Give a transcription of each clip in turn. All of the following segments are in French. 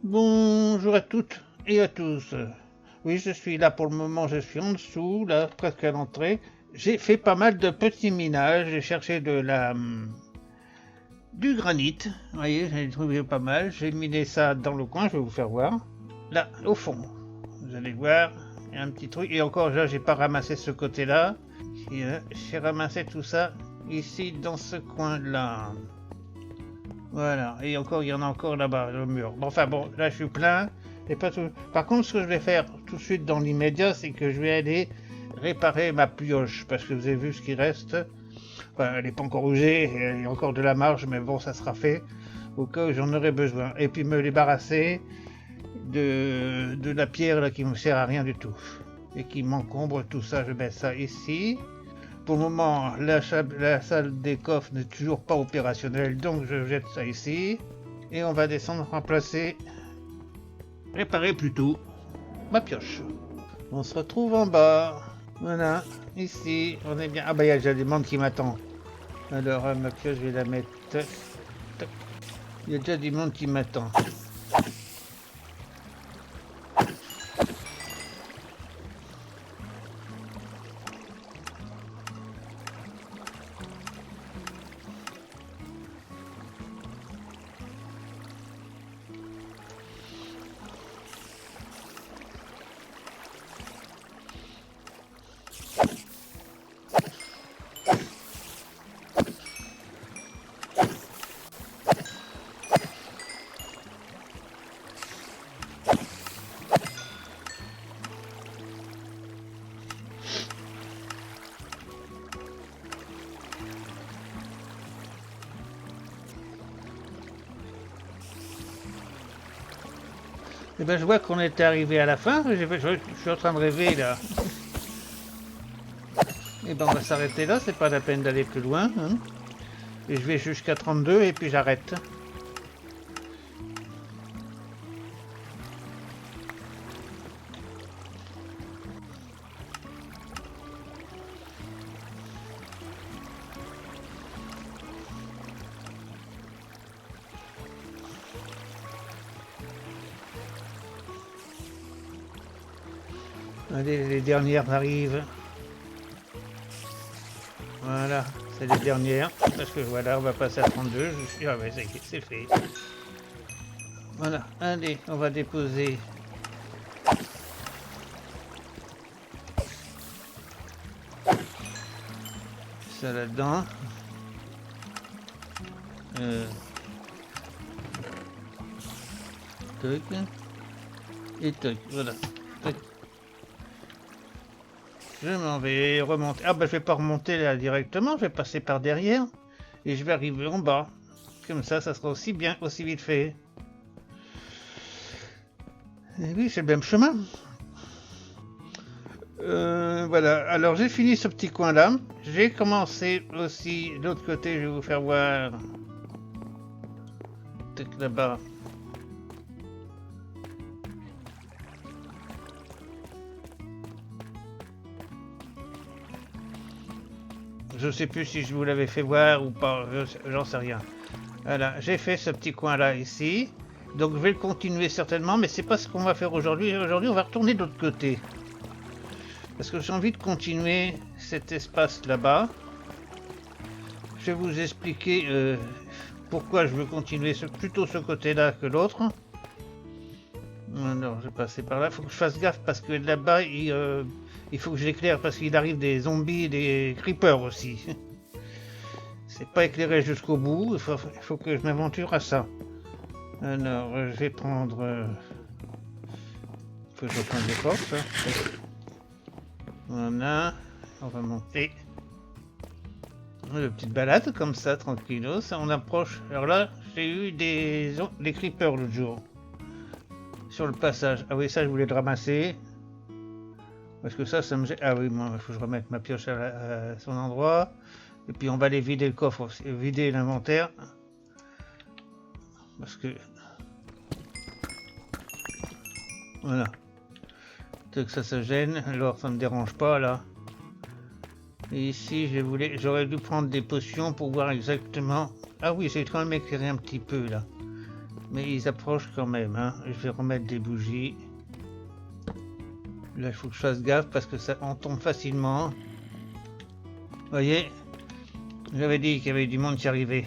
Bonjour à toutes et à tous. Oui, je suis là pour le moment, je suis en dessous, là, presque à l'entrée. J'ai fait pas mal de petits minages, j'ai cherché du granit. Vous voyez, j'ai trouvé pas mal. J'ai miné ça dans le coin, je vais vous faire voir. Là, au fond, vous allez voir, il y a un petit truc. Et encore, là, j'ai pas ramassé ce côté-là. J'ai ramassé tout ça ici, dans ce coin-là. Voilà, et encore, il y en a encore là-bas, le mur. Bon, enfin bon, là je suis plein. Et pas tout. Par contre, ce que je vais faire tout de suite dans l'immédiat, c'est que je vais aller réparer ma pioche. Parce que vous avez vu ce qui reste. Enfin, elle n'est pas encore usée, il y a encore de la marge, mais bon, ça sera fait au cas où j'en aurai besoin. Et puis me débarrasser de la pierre là qui ne me sert à rien du tout. Et qui m'encombre tout ça, je mets ça ici. Pour le moment, la salle des coffres n'est toujours pas opérationnelle, donc je jette ça ici. Et on va descendre remplacer, réparer plutôt, ma pioche. On se retrouve en bas. Voilà, ici, on est bien. Ah bah il y a déjà des monde qui m'attend. Alors ma pioche, je vais la mettre. Tac. Il y a déjà du monde qui m'attend. Et ben je vois qu'on est arrivé à la fin. Je suis en train de rêver là. Et ben on va s'arrêter là, c'est pas la peine d'aller plus loin. Hein. Et je vais jusqu'à 32 et puis j'arrête. Allez, les dernières arrivent. Voilà, c'est les dernières. Parce que voilà, on va passer à 32. Je suis... Ah ouais, c'est fait. Voilà, allez, on va déposer ça là-dedans. Toc. Et toc, voilà. Toc. Je m'en vais remonter. Ah bah je vais pas remonter là directement, je vais passer par derrière. Et je vais arriver en bas. Comme ça sera aussi bien, aussi vite fait. Et oui, c'est le même chemin. Voilà, alors j'ai fini ce petit coin là. J'ai commencé aussi de l'autre côté, je vais vous faire voir. Peut-être là-bas. Je sais plus si je vous l'avais fait voir ou pas, j'en sais rien. Voilà, j'ai fait ce petit coin là ici. Donc je vais le continuer certainement, mais c'est pas ce qu'on va faire aujourd'hui. Aujourd'hui, on va retourner de l'autre côté. Parce que j'ai envie de continuer cet espace là-bas. Je vais vous expliquer pourquoi je veux continuer plutôt ce côté-là que l'autre. Alors, je vais passer par là. Il faut que je fasse gaffe parce que là-bas, il faut que je l'éclaire parce qu'il arrive des zombies, des creepers aussi. C'est pas éclairé jusqu'au bout. Il faut que je m'aventure à ça. Alors, je vais prendre... Il faut que je reprenne des forces. Voilà. On va monter. Une petite balade comme ça, tranquillos. On approche. Alors là, j'ai eu des creepers l'autre jour. Sur le passage. Ah oui, ça, je voulais le ramasser. Parce que ça me gêne. Ah oui, moi, il faut que je remette ma pioche à son endroit. Et puis on va aller vider le coffre, vider l'inventaire. Parce que... Voilà. Que ça se gêne. Alors ça me dérange pas là. Et ici, j'aurais dû prendre des potions pour voir exactement... Ah oui, j'ai quand même éclairé un petit peu là. Mais ils approchent quand même, hein. Je vais remettre des bougies. Là, il faut que je fasse gaffe parce que ça on tombe facilement. Vous voyez, j'avais dit qu'il y avait du monde qui arrivait.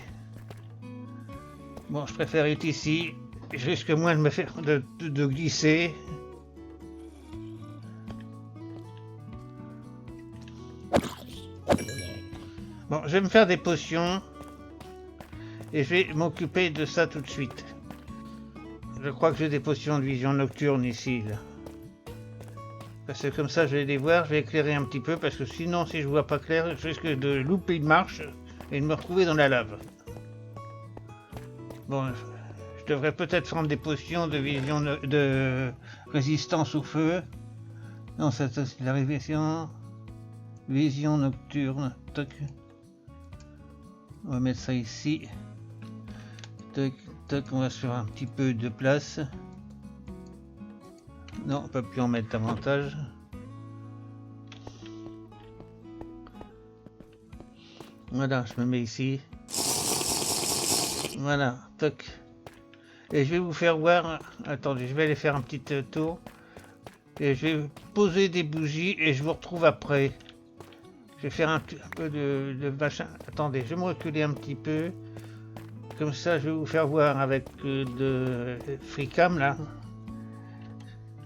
Bon, je préfère être ici. Je risque moins de me faire de glisser. Bon, je vais me faire des potions. Et je vais m'occuper de ça tout de suite. Je crois que j'ai des potions de vision nocturne ici, là. Parce que comme ça, je vais les voir, je vais éclairer un petit peu, parce que sinon, si je vois pas clair, je risque de louper une marche et de me retrouver dans la lave. Bon, je devrais peut-être prendre des potions de vision de résistance au feu. Non, ça c'est la vision nocturne. Toc. On va mettre ça ici. Toc, toc, on va se faire un petit peu de place. Non, on peut plus en mettre davantage. Voilà, je me mets ici. Voilà, toc. Et je vais vous faire voir. Attendez, je vais aller faire un petit tour. Et je vais poser des bougies et je vous retrouve après. Je vais faire un peu de machin. Attendez, je vais me reculer un petit peu. Comme ça, je vais vous faire voir avec de FreeCam là.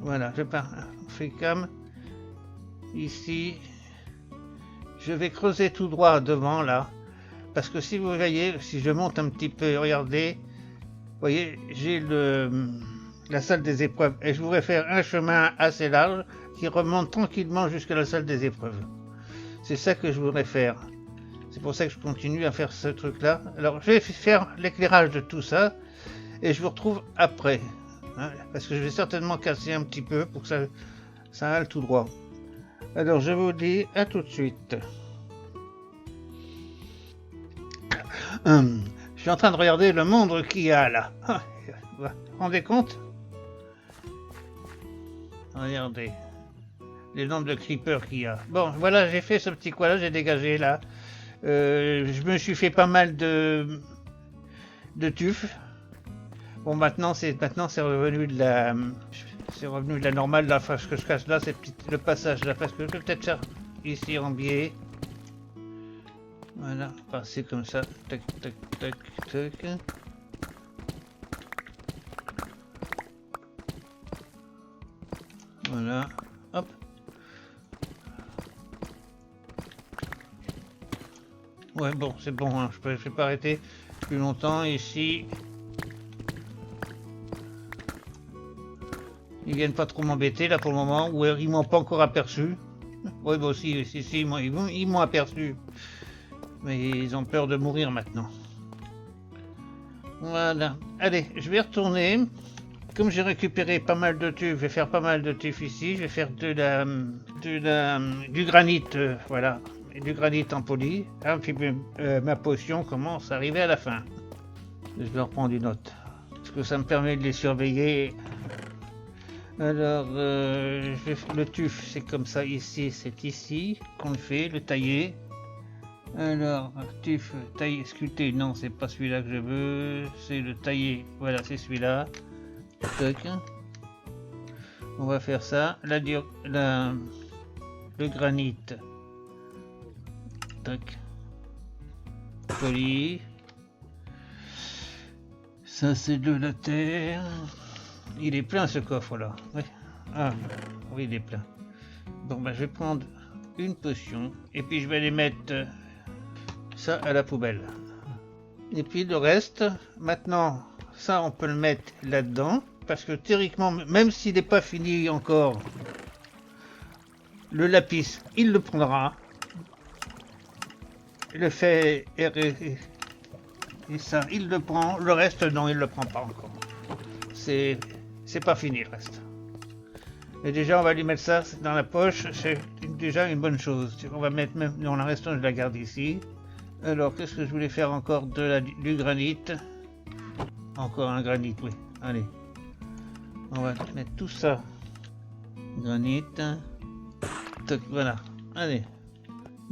Voilà, je pars FreeCam. Ici. Je vais creuser tout droit devant là. Parce que si vous voyez, si je monte un petit peu, regardez. Vous voyez, j'ai la salle des épreuves. Et je voudrais faire un chemin assez large qui remonte tranquillement jusqu'à la salle des épreuves. C'est ça que je voudrais faire. C'est pour ça que je continue à faire ce truc-là. Alors, je vais faire l'éclairage de tout ça. Et je vous retrouve après. Hein, parce que je vais certainement casser un petit peu pour que ça aille tout droit. Alors, je vous dis à tout de suite. Je suis en train de regarder le monde qu'il y a là. Vous vous rendez compte? Regardez. Les nombres de creepers qu'il y a. Bon, voilà, j'ai fait ce petit coin là, j'ai dégagé là. Je me suis fait pas mal de tuf. Bon, maintenant c'est revenu de la normale. La face que je casse là, c'est le passage là, parce que je vais peut-être faire ici en biais. Voilà, passer comme ça. Tac, tac, tac, tac. Voilà, hop. Ouais, bon, c'est bon, hein. Je vais pas arrêter plus longtemps ici. Ils viennent pas trop m'embêter là pour le moment, ou ils m'ont pas encore aperçu. Oui, bon, si, ils m'ont aperçu. Mais ils ont peur de mourir maintenant. Voilà. Allez, je vais retourner. Comme j'ai récupéré pas mal de tufs, je vais faire pas mal de tufs ici. Je vais faire du granit, voilà. Et du granit en poli. Ah, puis ma potion commence à arriver à la fin. Je vais reprendre une note. Parce que ça me permet de les surveiller. Alors, le tuf, c'est comme ça ici. C'est ici qu'on le fait, le tailler. Alors, tuf, tailler, sculpter, non, c'est pas celui-là que je veux. C'est le tailler, voilà, c'est celui-là. Toc. On va faire ça. Le granit. Toc. Poli. Ça, c'est de la terre. Il est plein ce coffre là. Oui. Ah, oui, il est plein. Bon, ben, je vais prendre une potion et puis je vais les mettre ça à la poubelle. Et puis le reste, maintenant, ça on peut le mettre là-dedans. Parce que théoriquement, même s'il n'est pas fini encore, le lapis, il le prendra. Le fait et ça, il le prend. Le reste, non, il le prend pas encore. C'est pas fini le reste. Et déjà, on va lui mettre ça dans la poche. C'est déjà une bonne chose. On va mettre même dans le reste, je la garde ici. Alors, qu'est-ce que je voulais faire encore du granit? Encore un granit, oui. Allez. On va mettre tout ça. Granit. Toc, voilà. Allez.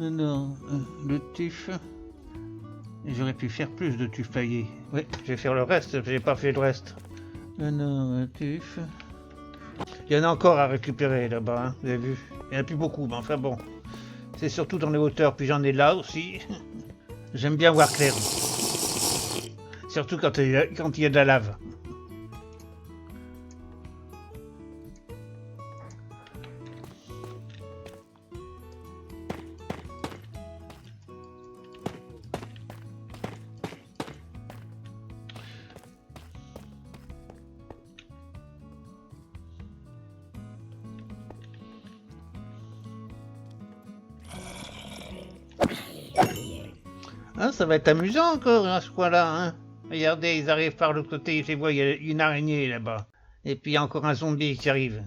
Alors, le tuf. J'aurais pu faire plus de tufs paillés. Oui, je vais faire le reste, j'ai pas fait le reste. Alors, tuf. Il y en a encore à récupérer là-bas, hein, vous avez vu. Il n'y en a plus beaucoup, mais enfin bon. C'est surtout dans les hauteurs, puis j'en ai là aussi. J'aime bien voir clair. Surtout quand il y a de la lave. Ah, ça va être amusant encore à ce coin-là, hein. Regardez, ils arrivent par le côté, je les vois, il y a une araignée là-bas. Et puis il y a encore un zombie qui arrive.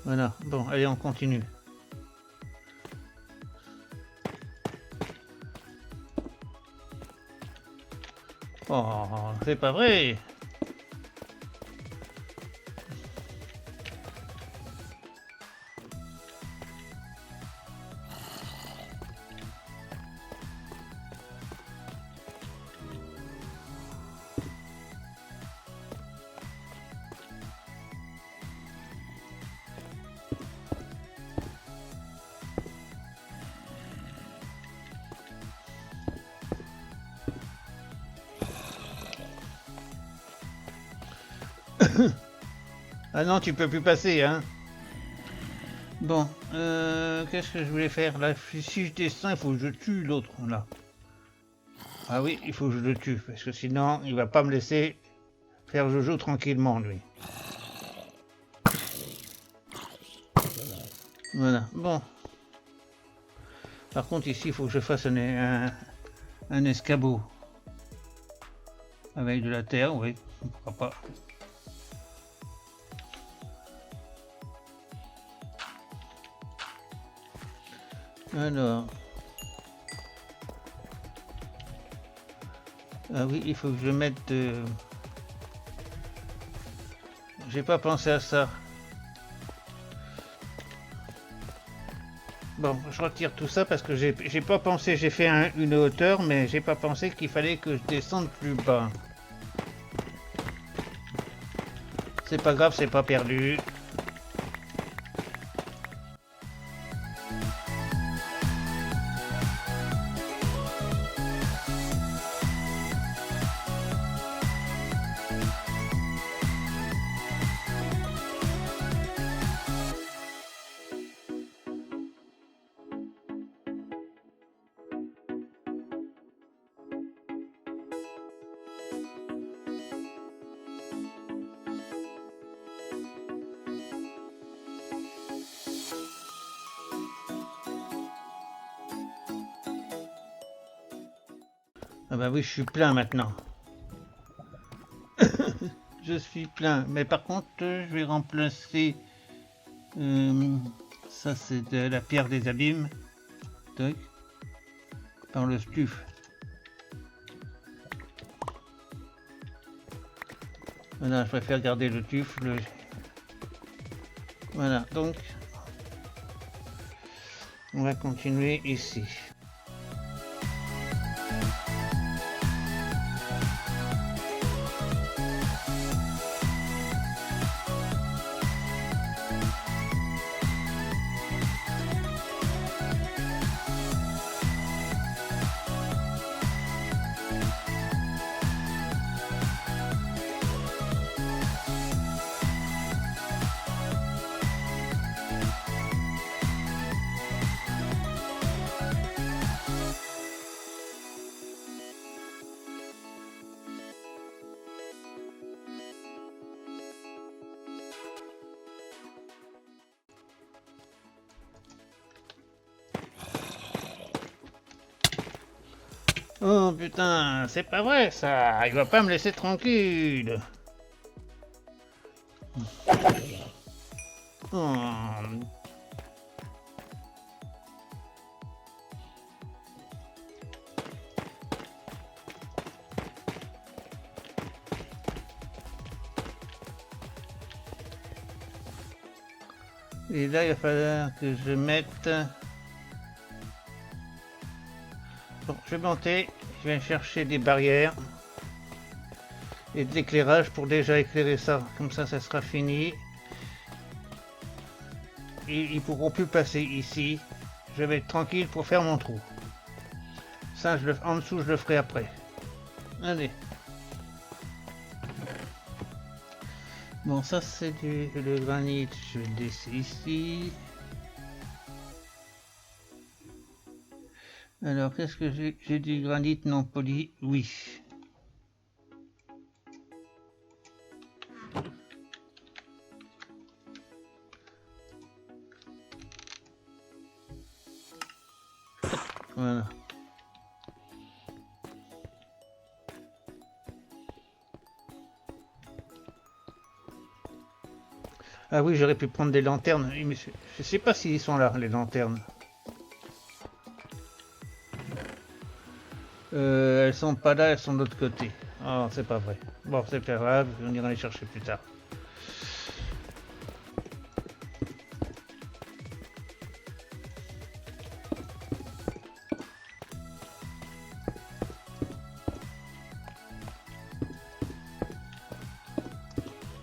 Voilà, bon, allez, on continue. Oh, c'est pas vrai. Ah non, tu peux plus passer, hein. Bon, qu'est-ce que je voulais faire là? Si je descends, il faut que je tue l'autre là. Ah oui, il faut que je le tue, parce que sinon, il va pas me laisser faire Jojo tranquillement, lui. Voilà, bon. Par contre, ici, il faut que je fasse un escabeau. Avec de la terre, oui, pourquoi pas. Alors. Ah oui, il faut que je mette de... J'ai pas pensé à ça. Bon, je retire tout ça parce que j'ai pas pensé, j'ai fait une hauteur, mais j'ai pas pensé qu'il fallait que je descende plus bas. C'est pas grave, c'est pas perdu. Ah bah oui, je suis plein maintenant. Je suis plein. Mais par contre, je vais remplacer... ça, c'est de la pierre des abîmes. Tac. Par le stuf. Voilà, je préfère garder le tuf. Voilà, donc... On va continuer ici. Oh putain, c'est pas vrai ça, il va pas me laisser tranquille. Oh. Et là, il va falloir que je mette... Bon, je vais monter, je vais chercher des barrières et de l'éclairage pour déjà éclairer ça. Comme ça sera fini. Et ils pourront plus passer ici. Je vais être tranquille pour faire mon trou. Ça, en dessous, je le ferai après. Allez. Bon, ça c'est le granit. Je vais le laisser ici. Alors, qu'est-ce que j'ai? J'ai du granit non poli? Oui. Voilà. Ah oui, j'aurais pu prendre des lanternes. Mais je sais pas s'ils sont là, les lanternes. Elles sont pas là, elles sont de l'autre côté. Oh, c'est pas vrai. Bon, c'est pas grave, on ira les chercher plus tard.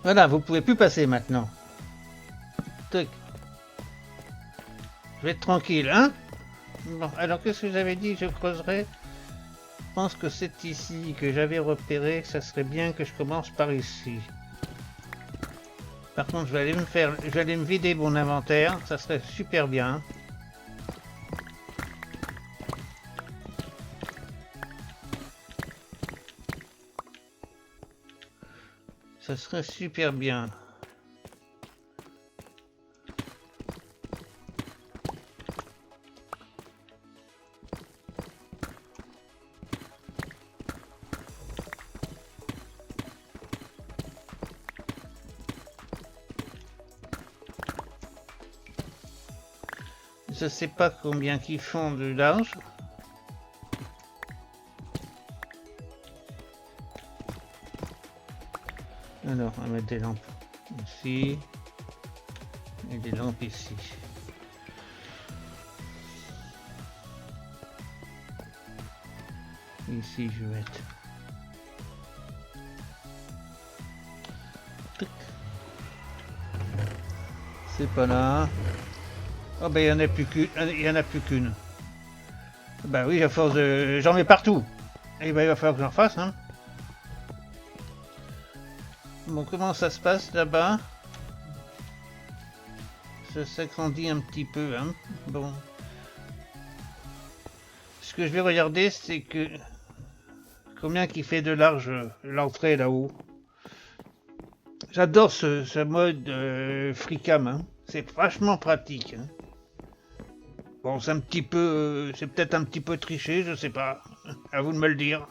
Voilà, vous pouvez plus passer maintenant. Tac. Je vais être tranquille, hein? Bon, alors qu'est-ce que j'avais dit? Je creuserai. Je pense que c'est ici que j'avais repéré que ça serait bien que je commence par ici. Par contre, je vais aller me vider mon inventaire, ça serait super bien. Ça serait super bien. Je sais pas combien qu'ils font de large. Alors, on va mettre des lampes ici et des lampes ici. Ici, je vais mettre. C'est pas là. Oh ben il y en a plus qu'une. Il y en a plus qu'une. Bah oui, à force de. J'en mets partout. Et ben il va falloir que j'en fasse, hein. Bon, comment ça se passe là-bas? Ça s'agrandit un petit peu, hein. Bon. Ce que je vais regarder, c'est que... Combien qui fait de large l'entrée là-haut? J'adore ce mode FreeCam, hein. C'est vachement pratique, hein. Bon, c'est un petit peu... c'est peut-être un petit peu triché, je sais pas. À vous de me le dire.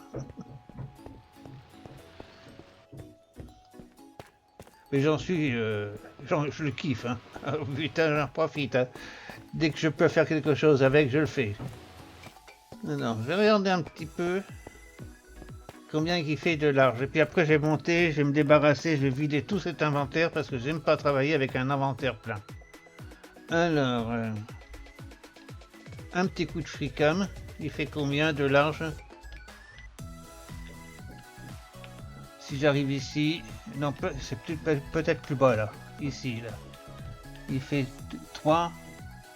Mais j'en suis... je le kiffe, hein. Oh, putain, j'en profite, hein. Dès que je peux faire quelque chose avec, je le fais. Non, je vais regarder un petit peu combien il fait de large. Et puis après, je vais monter, je vais me débarrasser, je vais vider tout cet inventaire parce que j'aime pas travailler avec un inventaire plein. Alors, un petit coup de FreeCam, il fait combien de large? Si j'arrive ici, non, c'est peut-être plus bas là, ici, là. Il fait 3,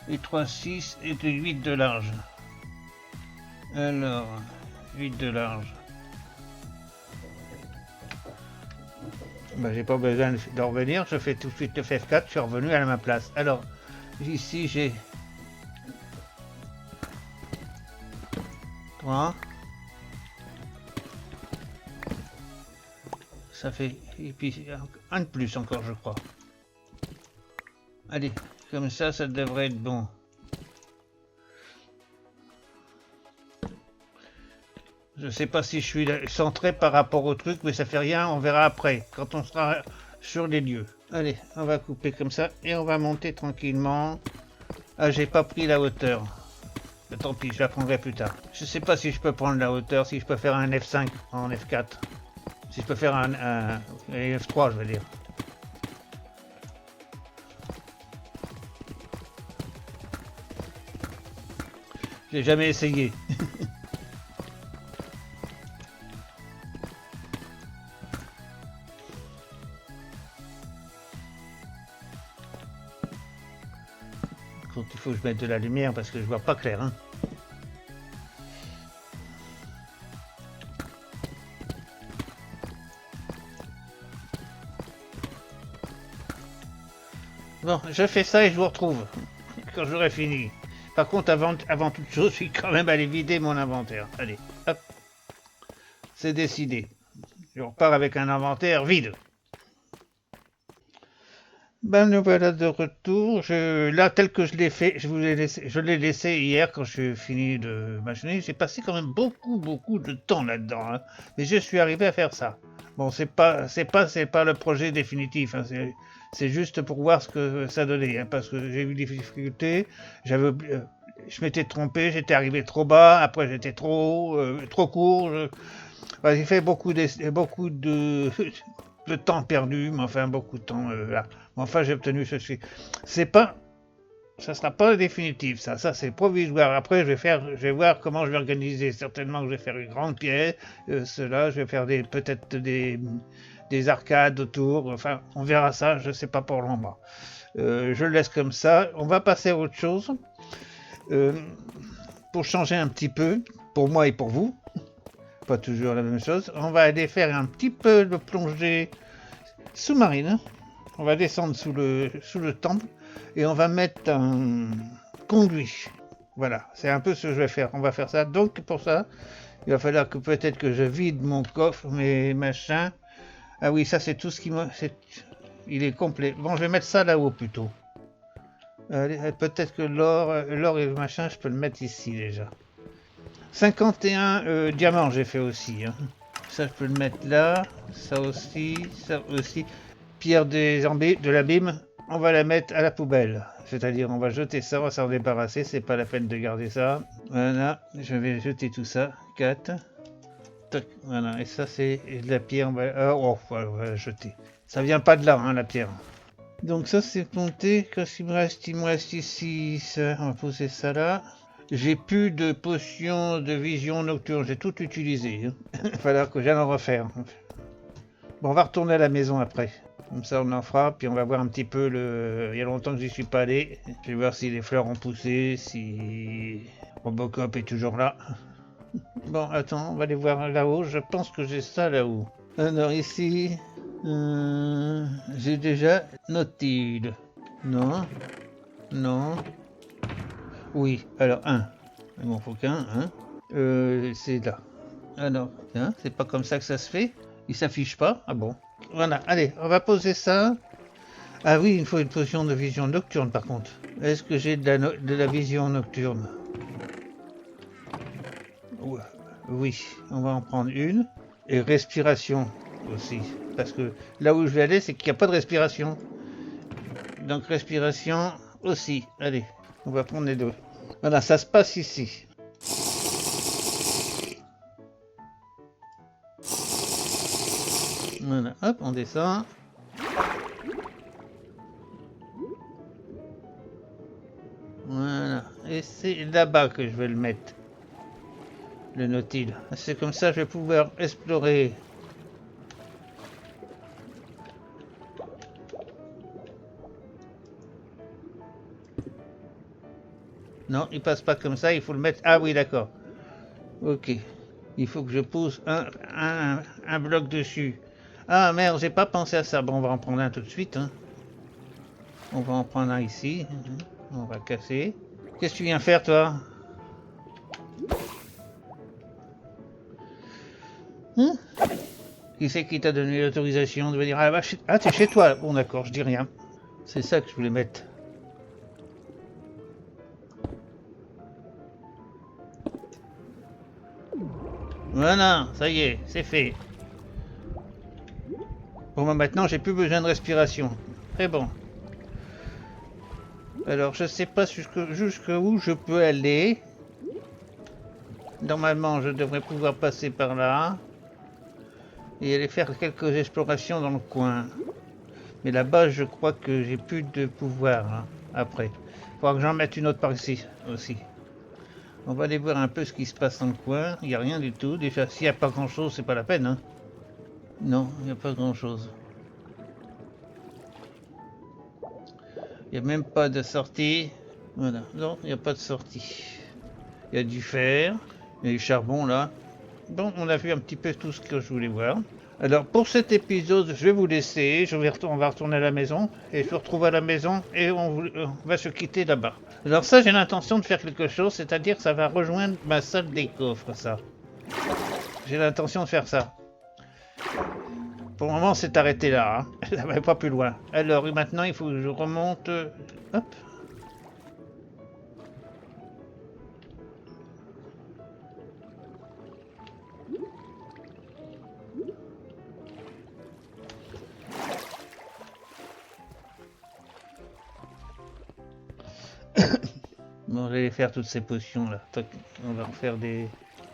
et 3, 6, et 8 de large. Alors, 8 de large. Ben, j'ai pas besoin de revenir, je fais tout de suite le F4, je suis revenu à ma place. Alors, ici j'ai 3. Ça fait, et puis un de plus encore, je crois. Allez, comme ça devrait être bon. Je sais pas si je suis centré par rapport au truc, mais ça fait rien, on verra après, quand on sera sur les lieux. Allez, on va couper comme ça, et on va monter tranquillement. Ah, j'ai pas pris la hauteur. Mais tant pis, je la prendrai plus tard. Je sais pas si je peux prendre la hauteur, si je peux faire un F5 en F4. Si je peux faire un F3, je veux dire. J'ai jamais essayé. Donc il faut que je mette de la lumière parce que je vois pas clair. Hein. Bon, je fais ça et je vous retrouve quand j'aurai fini. Par contre, avant toute chose, je suis quand même allé vider mon inventaire. Allez, hop. C'est décidé. Je repars avec un inventaire vide. Ben nous voilà de retour. Là, tel que je l'ai fait, je l'ai laissé hier quand je suis fini de machiner. J'ai passé quand même beaucoup de temps là-dedans. Hein. Mais je suis arrivé à faire ça. Bon, c'est pas le projet définitif. Hein. C'est juste pour voir ce que ça donnait. Hein, parce que j'ai eu des difficultés. Je m'étais trompé. J'étais arrivé trop bas. Après, j'étais trop court. J'ai fait beaucoup de de temps perdu, mais enfin beaucoup de temps là. Mais enfin, j'ai obtenu ceci. Ça sera pas définitif, ça c'est provisoire. Après, je vais voir comment je vais organiser. Certainement que je vais faire une grande pièce, je vais faire peut-être des arcades autour. Enfin, on verra ça. Je sais pas pour le moment. Je le laisse comme ça. On va passer à autre chose pour changer un petit peu, pour moi et pour vous. Pas toujours la même chose. On va aller faire un petit peu de plongée sous-marine. On va descendre sous le temple et on va mettre un conduit. Voilà, c'est un peu ce que je vais faire. On va faire ça. Donc pour ça, il va falloir que peut-être que je vide mon coffre, mes machins. Ah oui, ça c'est tout ce qui me... Il est complet. Bon, je vais mettre ça là-haut plutôt. Peut-être que l'or et le machin, je peux le mettre ici déjà. 51 diamants j'ai fait aussi. Hein. Ça je peux le mettre là. Ça aussi. Pierre de l'abîme, on va la mettre à la poubelle. C'est-à-dire on va jeter ça, on va s'en débarrasser. C'est pas la peine de garder ça. Voilà, je vais jeter tout ça. 4. Tac, voilà, et ça c'est de la pierre. On va la jeter. Ça vient pas de là, hein, la pierre. Donc ça c'est compté. Qu'est-ce qu'il me reste? Il me reste ici. Ça. On va poser ça là. J'ai plus de potions de vision nocturne, j'ai tout utilisé. Hein. Il va falloir que j'aille en refaire. Bon, on va retourner à la maison après. Comme ça, on en fera, puis on va voir un petit peu Il y a longtemps que j'y suis pas allé. Je vais voir si les fleurs ont poussé, si Robocop est toujours là. Bon, attends, on va aller voir là-haut. Je pense que j'ai ça là-haut. Alors ici, j'ai déjà Nautil. Non. Oui, alors un. Il m'en faut qu'un, hein. C'est là. Alors, hein, c'est pas comme ça que ça se fait. Il s'affiche pas. Ah bon. Voilà, allez, on va poser ça. Ah oui, il faut une potion de vision nocturne par contre. Est-ce que j'ai de la vision nocturne? Oui, on va en prendre une. Et respiration aussi. Parce que là où je vais aller, c'est qu'il n'y a pas de respiration. Donc respiration aussi. Allez, on va prendre les deux. Voilà, ça se passe ici. Voilà, hop, on descend. Voilà, et c'est là-bas que je vais le mettre. Le Nautil. C'est comme ça que je vais pouvoir explorer. Non, il passe pas comme ça, il faut le mettre... Ah oui, d'accord. Ok. Il faut que je pose un bloc dessus. Ah merde, j'ai pas pensé à ça. Bon, on va en prendre un tout de suite. Hein. On va en prendre un ici. On va casser. Qu'est-ce que tu viens faire, toi? Hein? Qui c'est qui t'a donné l'autorisation de venir à la vache? Ah, t'es chez toi. Bon, d'accord, je dis rien. C'est ça que je voulais mettre. Voilà, ça y est, c'est fait. Bon, bah, maintenant, j'ai plus besoin de respiration. Très bon. Alors, je sais pas jusqu'où je peux aller. Normalement, je devrais pouvoir passer par là. Et aller faire quelques explorations dans le coin. Mais là-bas, je crois que j'ai plus de pouvoir hein, après. Il faudra que j'en mette une autre par ici aussi. On va aller voir un peu ce qui se passe dans le coin. Il n'y a rien du tout. Déjà, s'il n'y a pas grand chose, c'est pas la peine. Hein. Non, il n'y a pas grand chose. Il n'y a même pas de sortie. Voilà, non, il n'y a pas de sortie. Il y a du fer, il y a du charbon là. Bon, on a vu un petit peu tout ce que je voulais voir. Alors pour cet épisode, je vais vous laisser. On va retourner à la maison. Et je vous retrouve à la maison et on va se quitter là-bas. Alors ça, j'ai l'intention de faire quelque chose, c'est-à-dire que ça va rejoindre ma salle des coffres, ça. J'ai l'intention de faire ça. Pour le moment, c'est arrêté là. Hein. Ça va pas plus loin. Alors maintenant, il faut que je remonte. Hop. Bon, je vais faire toutes ces potions là. On va refaire des.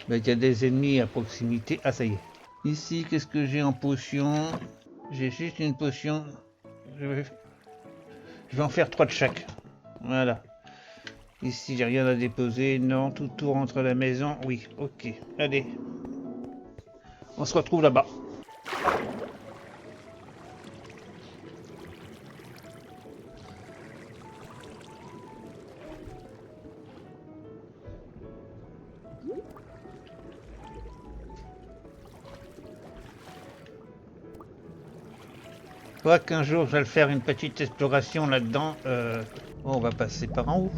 Il y a des ennemis à proximité. Ah, ça y est. Ici, qu'est-ce que j'ai en potion? J'ai juste une potion. Je vais en faire 3 de chaque. Voilà. Ici, j'ai rien à déposer. Non, tout rentre à la maison. Oui, ok. Allez. On se retrouve là-bas. Je crois qu'un jour, je vais faire une petite exploration là-dedans. Bon, on va passer par en haut.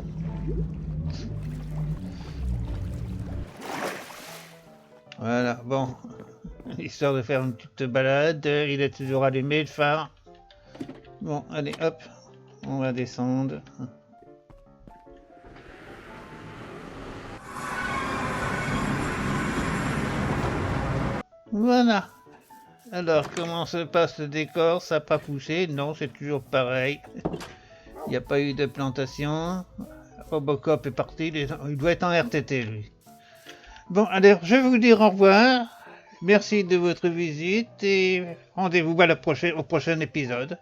Voilà, bon. Histoire de faire une petite balade. Il est toujours allumé, le phare. Bon, allez, hop. On va descendre. Voilà. Alors, comment se passe le décor? Ça n'a pas poussé? Non, c'est toujours pareil. Il n'y a pas eu de plantation. Robocop est parti. Il doit être en RTT, lui. Bon, alors, je vais vous dire au revoir. Merci de votre visite et rendez-vous au prochain épisode.